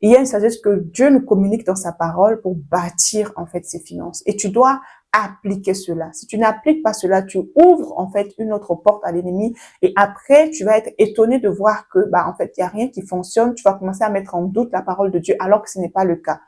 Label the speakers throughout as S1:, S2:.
S1: Il y a une sagesse que Dieu nous communique dans sa parole pour bâtir en fait ses finances. Et tu dois appliquer cela. Si tu n'appliques pas cela, tu ouvres en fait une autre porte à l'ennemi et après tu vas être étonné de voir que en fait il y a rien qui fonctionne. Tu vas commencer à mettre en doute la parole de Dieu alors que ce n'est pas le cas.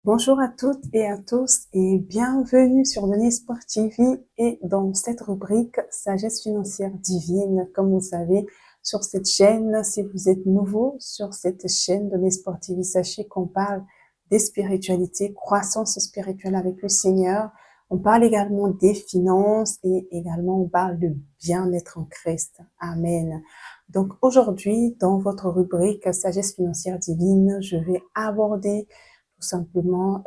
S1: Bonjour à toutes et à tous et bienvenue sur Denise Sport TV et dans cette rubrique Sagesse financière divine. Comme vous savez, sur cette chaîne, si vous êtes nouveau sur cette chaîne Denise Sport TV, sachez qu'on parle des spiritualités, croissance spirituelle avec le Seigneur. On parle également des finances et également on parle de bien-être en Christ. Amen. Donc aujourd'hui, dans votre rubrique Sagesse financière divine, je vais aborder tout simplement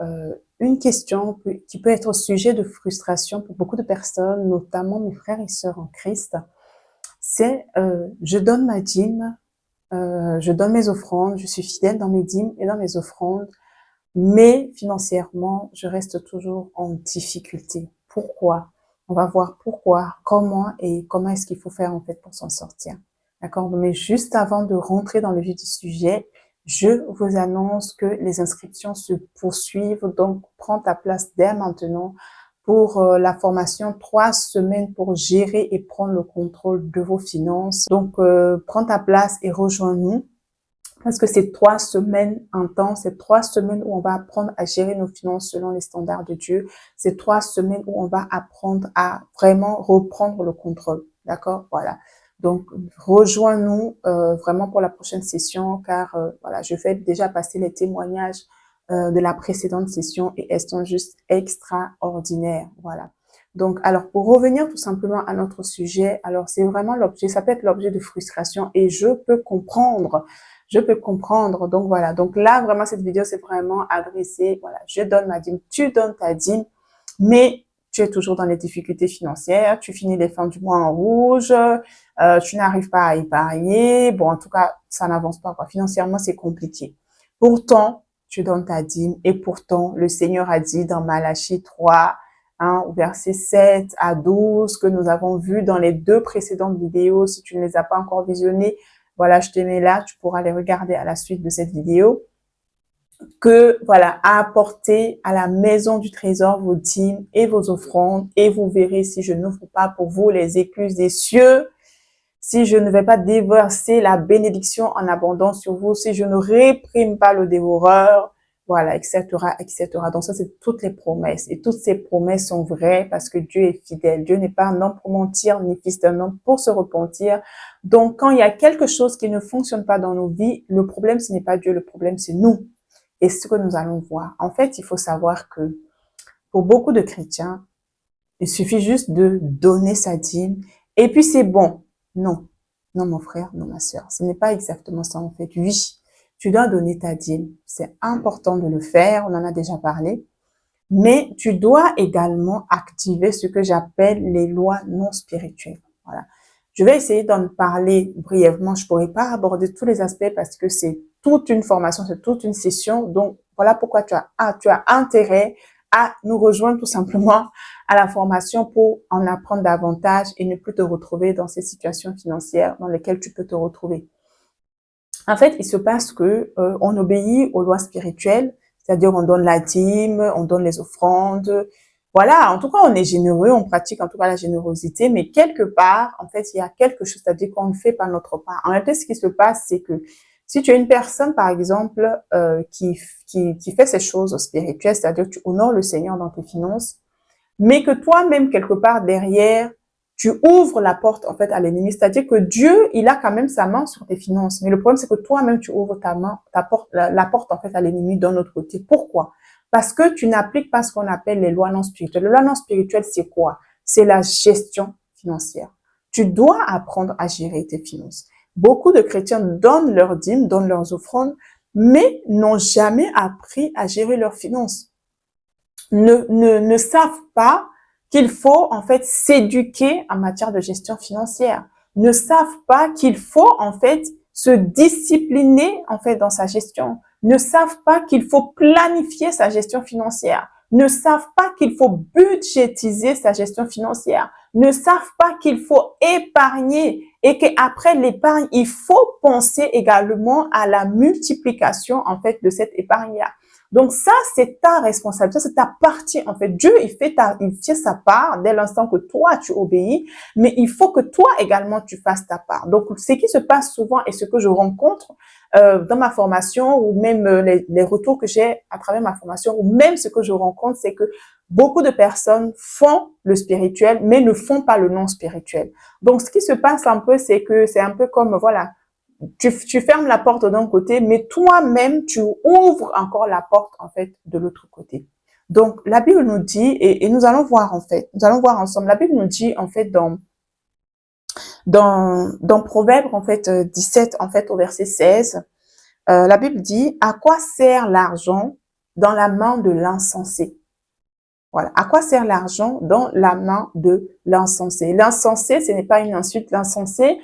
S1: une question qui peut être sujet de frustration pour beaucoup de personnes, notamment mes frères et sœurs en Christ. C'est je donne ma dîme, je donne mes offrandes, je suis fidèle dans mes dîmes et dans mes offrandes, mais financièrement, je reste toujours en difficulté. Pourquoi? On va voir pourquoi, comment et comment est-ce qu'il faut faire en fait pour s'en sortir. D'accord? Mais juste avant de rentrer dans le vif du sujet, je vous annonce que les inscriptions se poursuivent. Donc, prends ta place dès maintenant pour la formation 3 semaines pour gérer et prendre le contrôle de vos finances. Donc, prends ta place et rejoins-nous. Parce que c'est 3 semaines intenses, c'est 3 semaines où on va apprendre à gérer nos finances selon les standards de Dieu. C'est 3 semaines où on va apprendre à vraiment reprendre le contrôle. D'accord? Voilà. Donc, rejoins-nous vraiment pour la prochaine session car voilà, je vais déjà passer les témoignages de la précédente session et elles sont juste extraordinaires. Voilà. Donc, alors, pour revenir tout simplement à notre sujet, alors c'est vraiment l'objet, ça peut être l'objet de frustration et je peux comprendre. Donc voilà. Donc là, vraiment, cette vidéo, c'est vraiment adressé. Voilà, je donne ma dîme, tu donnes ta dîme, mais tu es toujours dans les difficultés financières. Tu finis les fins du mois en rouge. Tu n'arrives pas à épargner. Bon, en tout cas, ça n'avance pas, quoi. Financièrement, c'est compliqué. Pourtant, tu donnes ta dîme et pourtant, le Seigneur a dit dans Malachie 3, au verset 7 à 12, que nous avons vu dans les 2 précédentes vidéos. Si tu ne les as pas encore visionnées, voilà, je te mets là, tu pourras les regarder à la suite de cette vidéo. Que, voilà, apportez à la maison du trésor vos dîmes et vos offrandes et vous verrez si je n'ouvre pas pour vous les écluses des cieux, si je ne vais pas déverser la bénédiction en abondance sur vous, si je ne réprime pas le dévoreur, voilà, etc., etc. Donc ça, c'est toutes les promesses. Et toutes ces promesses sont vraies parce que Dieu est fidèle. Dieu n'est pas un homme pour mentir, ni fils d'un homme pour se repentir. Donc, quand il y a quelque chose qui ne fonctionne pas dans nos vies, le problème, ce n'est pas Dieu, le problème, c'est nous. Et ce que nous allons voir. En fait, il faut savoir que pour beaucoup de chrétiens, il suffit juste de donner sa dîme et puis c'est bon. Non. Non, mon frère, non, ma sœur. Ce n'est pas exactement ça, en fait. Oui, tu dois donner ta dîme. C'est important de le faire. On en a déjà parlé. Mais tu dois également activer ce que j'appelle les lois non spirituelles. Voilà. Je vais essayer d'en parler brièvement. Je pourrais pas aborder tous les aspects parce que c'est toute une formation, c'est toute une session. Donc, voilà pourquoi tu as intérêt à nous rejoindre tout simplement à la formation pour en apprendre davantage et ne plus te retrouver dans ces situations financières dans lesquelles tu peux te retrouver. En fait, il se passe que on obéit aux lois spirituelles, c'est-à-dire on donne la dîme, on donne les offrandes. Voilà, en tout cas, on est généreux, on pratique en tout cas la générosité, mais quelque part, en fait, il y a quelque chose, c'est-à-dire qu'on ne fait pas notre part. En réalité, ce qui se passe, c'est que si tu es une personne, par exemple, qui fait ces choses spirituelles, c'est-à-dire que tu honores le Seigneur dans tes finances, mais que toi-même, quelque part derrière, tu ouvres la porte, en fait, à l'ennemi. C'est-à-dire que Dieu, il a quand même sa main sur tes finances. Mais le problème, c'est que toi-même, tu ouvres la porte, en fait, à l'ennemi d'un autre côté. Pourquoi? Parce que tu n'appliques pas ce qu'on appelle les lois non spirituelles. Les lois non spirituelles, c'est quoi? C'est la gestion financière. Tu dois apprendre à gérer tes finances. Beaucoup de chrétiens donnent leurs dîmes, donnent leurs offrandes, mais n'ont jamais appris à gérer leurs finances. Ne savent pas qu'il faut en fait s'éduquer en matière de gestion financière, ne savent pas qu'il faut en fait se discipliner en fait dans sa gestion, ne savent pas qu'il faut planifier sa gestion financière, ne savent pas qu'il faut budgétiser sa gestion financière, ne savent pas qu'il faut épargner et qu'après l'épargne, il faut penser également à la multiplication, en fait, de cette épargne-là. Donc ça, c'est ta responsabilité, c'est ta partie. En fait, Dieu, il fait sa part dès l'instant que toi, tu obéis, mais il faut que toi également, tu fasses ta part. Donc, ce qui se passe souvent et ce que je rencontre dans ma formation ou même les retours que j'ai à travers ma formation ou même ce que je rencontre, c'est que beaucoup de personnes font le spirituel, mais ne font pas le non spirituel. Donc, ce qui se passe un peu, c'est que c'est un peu comme, voilà, tu fermes la porte d'un côté, mais toi-même, tu ouvres encore la porte, en fait, de l'autre côté. Donc, la Bible nous dit, et nous allons voir, en fait, nous allons voir ensemble, la Bible nous dit, en fait, dans Proverbe, en fait, 17, en fait, au verset 16, la Bible dit, à quoi sert l'argent dans la main de l'insensé? Voilà. À quoi sert l'argent dans la main de l'insensé? L'insensé, ce n'est pas une insulte. L'insensé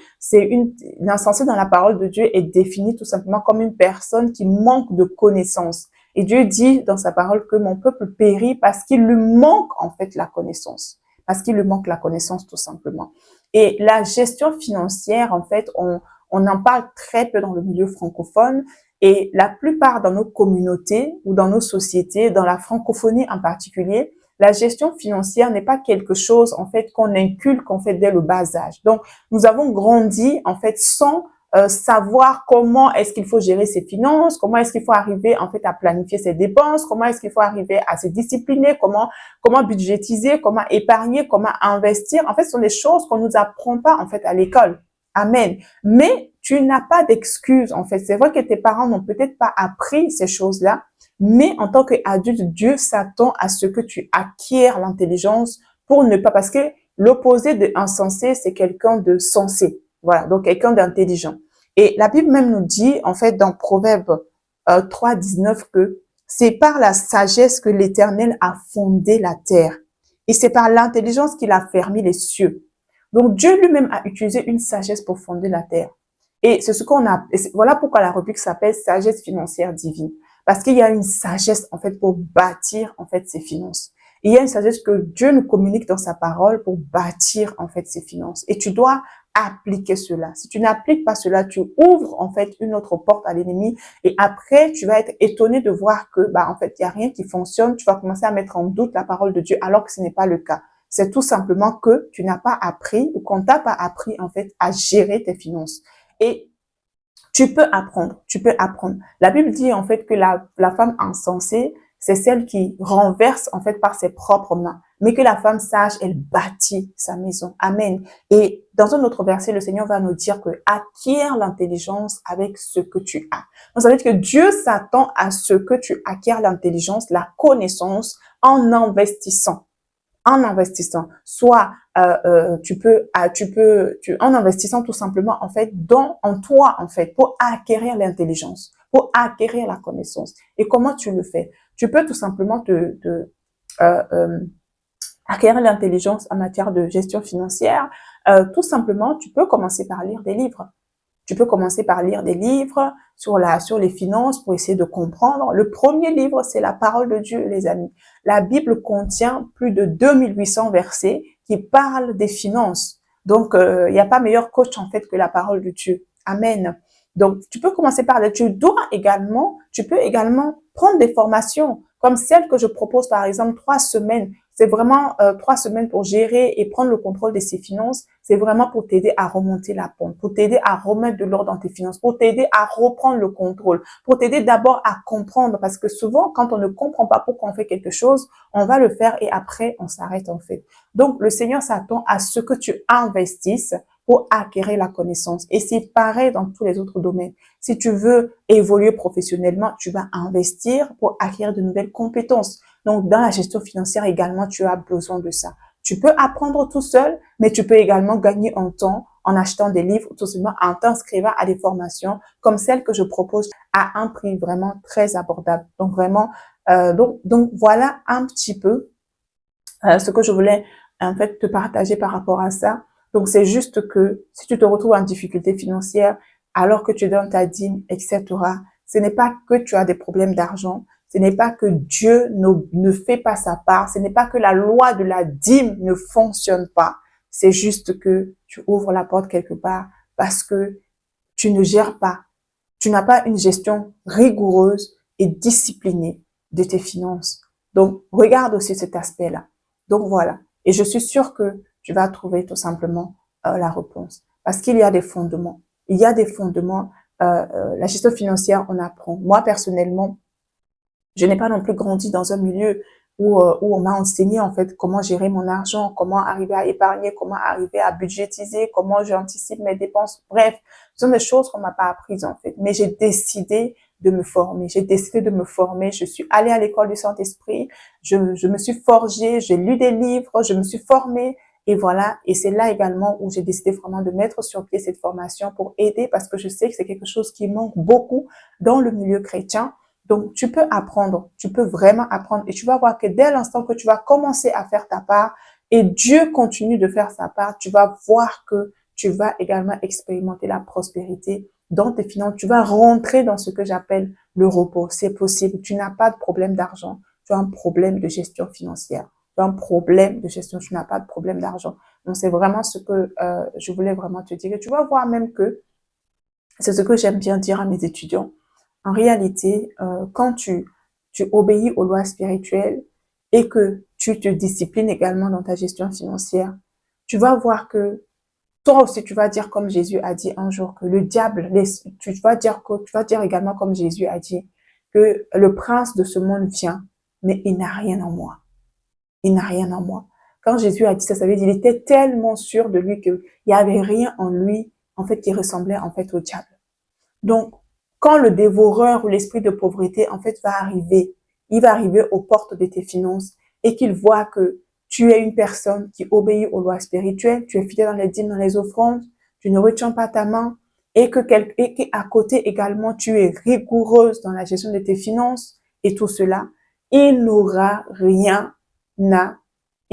S1: dans la parole de Dieu est défini tout simplement comme une personne qui manque de connaissance. Et Dieu dit dans sa parole que mon peuple périt parce qu'il lui manque en fait la connaissance. Parce qu'il lui manque la connaissance tout simplement. Et la gestion financière, en fait, on en parle très peu dans le milieu francophone. Et la plupart dans nos communautés ou dans nos sociétés, dans la francophonie en particulier, la gestion financière n'est pas quelque chose, en fait, qu'on inculque, en fait, dès le bas âge. Donc, nous avons grandi, en fait, sans savoir comment est-ce qu'il faut gérer ses finances, comment est-ce qu'il faut arriver, en fait, à planifier ses dépenses, comment est-ce qu'il faut arriver à se discipliner, comment budgétiser, comment épargner, comment investir. En fait, ce sont des choses qu'on nous apprend pas, en fait, à l'école. Amen. Mais tu n'as pas d'excuse, en fait. C'est vrai que tes parents n'ont peut-être pas appris ces choses-là, mais en tant qu'adulte, Dieu s'attend à ce que tu acquières l'intelligence pour ne pas, parce que l'opposé de insensé, c'est quelqu'un de sensé. Voilà, donc quelqu'un d'intelligent. Et la Bible même nous dit, en fait, dans Proverbe 3, 19, que c'est par la sagesse que l'Éternel a fondé la terre. Et c'est par l'intelligence qu'il a fermé les cieux. Donc Dieu lui-même a utilisé une sagesse pour fonder la terre. Et c'est ce qu'on a, voilà pourquoi la rubrique s'appelle sagesse financière divine. Parce qu'il y a une sagesse, en fait, pour bâtir, en fait, ses finances. Et il y a une sagesse que Dieu nous communique dans sa parole pour bâtir, en fait, ses finances. Et tu dois appliquer cela. Si tu n'appliques pas cela, tu ouvres, en fait, une autre porte à l'ennemi. Et après, tu vas être étonné de voir que, en fait, il n'y a rien qui fonctionne. Tu vas commencer à mettre en doute la parole de Dieu alors que ce n'est pas le cas. C'est tout simplement que tu n'as pas appris ou qu'on t'a pas appris, en fait, à gérer tes finances. Et tu peux apprendre, tu peux apprendre. La Bible dit en fait que la femme insensée, c'est celle qui renverse en fait par ses propres mains. Mais que la femme sage, elle bâtit sa maison. Amen. Et dans un autre verset, le Seigneur va nous dire que acquiert l'intelligence avec ce que tu as. Donc ça veut dire que Dieu s'attend à ce que tu acquières l'intelligence, la connaissance en investissant. En investissant, soit en investissant tout simplement en fait en toi en fait pour acquérir l'intelligence, pour acquérir la connaissance. Et comment tu le fais? Tu peux tout simplement acquérir l'intelligence en matière de gestion financière. Tout simplement, tu peux commencer par lire des livres. Tu peux commencer par lire des livres sur les finances pour essayer de comprendre. Le premier livre, c'est la parole de Dieu, les amis. La Bible contient plus de 2800 versets qui parlent des finances. Donc, il n'y a pas meilleur coach, en fait, que la parole de Dieu. Amen. Donc, tu peux commencer par là. Tu peux également prendre des formations comme celle que je propose, par exemple, 3 semaines. C'est vraiment 3 semaines pour gérer et prendre le contrôle de ses finances. C'est vraiment pour t'aider à remonter la pente, pour t'aider à remettre de l'ordre dans tes finances, pour t'aider à reprendre le contrôle, pour t'aider d'abord à comprendre. Parce que souvent, quand on ne comprend pas pourquoi on fait quelque chose, on va le faire et après, on s'arrête en fait. Donc, le Seigneur s'attend à ce que tu investisses pour acquérir la connaissance. Et c'est pareil dans tous les autres domaines. Si tu veux évoluer professionnellement, tu vas investir pour acquérir de nouvelles compétences. Donc, dans la gestion financière également, tu as besoin de ça. Tu peux apprendre tout seul, mais tu peux également gagner en temps en achetant des livres ou tout simplement en t'inscrivant à des formations comme celles que je propose à un prix vraiment très abordable. Donc, vraiment, donc voilà un petit peu ce que je voulais en fait te partager par rapport à ça. Donc, c'est juste que si tu te retrouves en difficulté financière alors que tu donnes ta dîme, etc., ce n'est pas que tu as des problèmes d'argent, ce n'est pas que Dieu ne fait pas sa part, ce n'est pas que la loi de la dîme ne fonctionne pas. C'est juste que tu ouvres la porte quelque part parce que tu ne gères pas. Tu n'as pas une gestion rigoureuse et disciplinée de tes finances. Donc, regarde aussi cet aspect-là. Donc, voilà. Et je suis sûre que tu vas trouver tout simplement la réponse. Parce qu'il y a des fondements. Il y a des fondements. La gestion financière, on apprend. Moi, personnellement, je n'ai pas non plus grandi dans un milieu où on m'a enseigné en fait comment gérer mon argent, comment arriver à épargner, comment arriver à budgétiser, comment j'anticipe mes dépenses. Bref, ce sont des choses qu'on m'a pas apprises en fait. Mais j'ai décidé de me former. J'ai décidé de me former. Je suis allée à l'école du Saint-Esprit. Je me suis forgée. J'ai lu des livres. Je me suis formée. Et voilà. Et c'est là également où j'ai décidé vraiment de mettre sur pied cette formation pour aider parce que je sais que c'est quelque chose qui manque beaucoup dans le milieu chrétien. Donc, tu peux apprendre, tu peux vraiment apprendre et tu vas voir que dès l'instant que tu vas commencer à faire ta part et Dieu continue de faire sa part, tu vas voir que tu vas également expérimenter la prospérité dans tes finances. Tu vas rentrer dans ce que j'appelle le repos. C'est possible. Tu n'as pas de problème d'argent. Tu as un problème de gestion financière. Tu as un problème de gestion. Tu n'as pas de problème d'argent. Donc, c'est vraiment ce que je voulais vraiment te dire. Et tu vas voir même que c'est ce que j'aime bien dire à mes étudiants. En réalité, quand tu obéis aux lois spirituelles et que tu te disciplines également dans ta gestion financière, tu vas voir que toi aussi, tu vas dire comme Jésus a dit un jour que le diable, tu vas dire également comme Jésus a dit que le prince de ce monde vient, mais il n'a rien en moi. Il n'a rien en moi. Quand Jésus a dit ça, ça veut dire qu'il était tellement sûr de lui qu'il n'y avait rien en lui, en fait, qui ressemblait en fait au diable. Donc, quand le dévoreur ou l'esprit de pauvreté, en fait, va arriver, il va arriver aux portes de tes finances et qu'il voit que tu es une personne qui obéit aux lois spirituelles, tu es fidèle dans les dîmes, dans les offrandes, tu ne retiens pas ta main et qu'à côté également, tu es rigoureuse dans la gestion de tes finances et tout cela, il n'aura rien à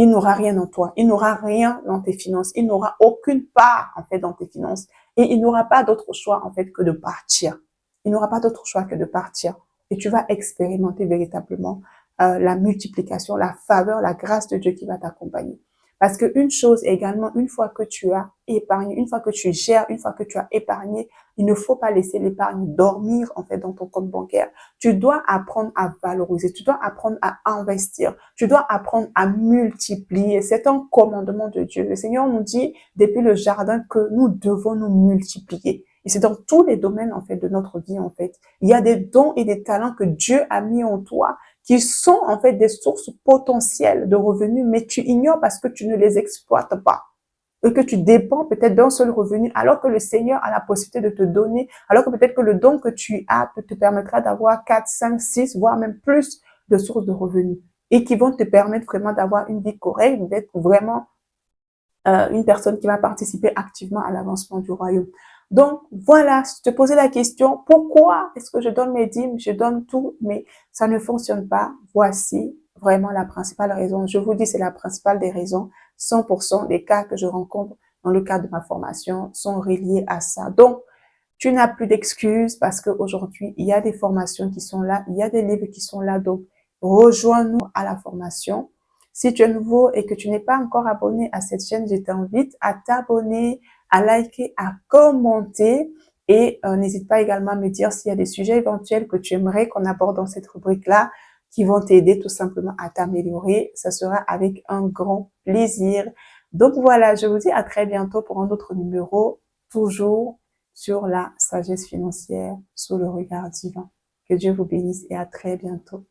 S1: il n'aura rien en toi, il n'aura rien dans tes finances, il n'aura aucune part en fait dans tes finances et il n'aura pas d'autre choix en fait que de partir. Il n'aura pas d'autre choix que de partir et tu vas expérimenter véritablement la multiplication, la faveur, la grâce de Dieu qui va t'accompagner. Parce qu'une chose également, une fois que tu as épargné, une fois que tu gères, une fois que tu as épargné, il ne faut pas laisser l'épargne dormir en fait dans ton compte bancaire. Tu dois apprendre à valoriser, tu dois apprendre à investir, tu dois apprendre à multiplier. C'est un commandement de Dieu. Le Seigneur nous dit depuis le jardin que nous devons nous multiplier. Et c'est dans tous les domaines en fait de notre vie en fait. Il y a des dons et des talents que Dieu a mis en toi qui sont en fait des sources potentielles de revenus, mais tu ignores parce que tu ne les exploites pas. Et que tu dépends peut-être d'un seul revenu, alors que le Seigneur a la possibilité de te donner, alors que peut-être que le don que tu as te permettra d'avoir 4, 5, 6, voire même plus de sources de revenus et qui vont te permettre vraiment d'avoir une vie correcte, d'être vraiment une personne qui va participer activement à l'avancement du royaume. Donc, voilà, je te posais la question, pourquoi est-ce que je donne mes dîmes, je donne tout, mais ça ne fonctionne pas? Voici vraiment la principale raison. Je vous dis, c'est la principale des raisons. 100% des cas que je rencontre dans le cadre de ma formation sont reliés à ça. Donc, tu n'as plus d'excuses parce qu'aujourd'hui, il y a des formations qui sont là, il y a des livres qui sont là. Donc, rejoins-nous à la formation. Si tu es nouveau et que tu n'es pas encore abonné à cette chaîne, je t'invite à t'abonner, à liker, à commenter et n'hésite pas également à me dire s'il y a des sujets éventuels que tu aimerais qu'on aborde dans cette rubrique-là qui vont t'aider tout simplement à t'améliorer. Ça sera avec un grand plaisir. Donc voilà, je vous dis à très bientôt pour un autre numéro, toujours sur la sagesse financière, sous le regard divin. Que Dieu vous bénisse et à très bientôt.